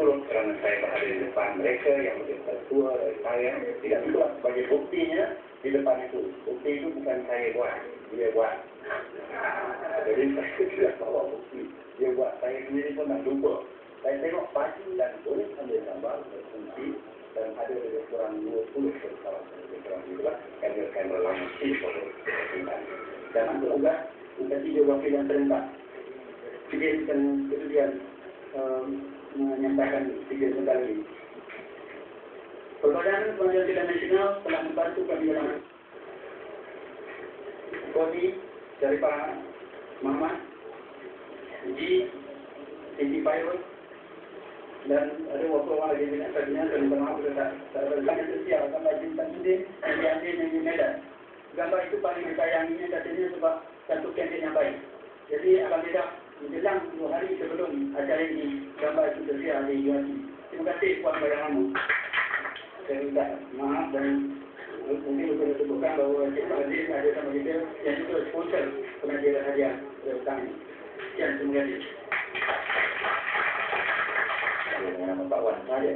turut kerana saya berada di depan mereka yang lebih tertua dari saya. Tidak juga sebagai buktinya di depan itu. Bukti itu bukan saya buat, dia buat. Jadi saya tidak bawa bukti. Dia buat, saya sendiri pun tak lupa. Saya tengok baju dan boleh ambil gambar berfungsi dan ada lebih kurang 20 kawan lebih kurang itulah kamera langsung foto. Dan untuk juga kita 3 wakil yang serentak. Dia kemudian menyampaikan 3 negara ini. Perbadan Pengadilan Pidana Nasional telah membantu kami dalam kodi dari Pak Muhammad G. Siti Fairul dan ada waktu orang lagi minat tadinya dan bermaaf sudah tak ada lagi sosial gambar Jintan Udin yang diambil dari Medan. Gambar itu paling ditayanginya katanya sebab satu kampanye yang baik. Jadi alhamdulillah menjelang 2 hari sebelum acara ini gambar itu tersiar di UAT. Terima kasih Puan Bayangmu. Saya minta maaf dan mungkin boleh sebutkan bahawa Cik Pak Aziz ada sama kita yang juga sponsor pengajian hadiah kami. Sekian, terima kasih. Dengan nama Pak Wan saja.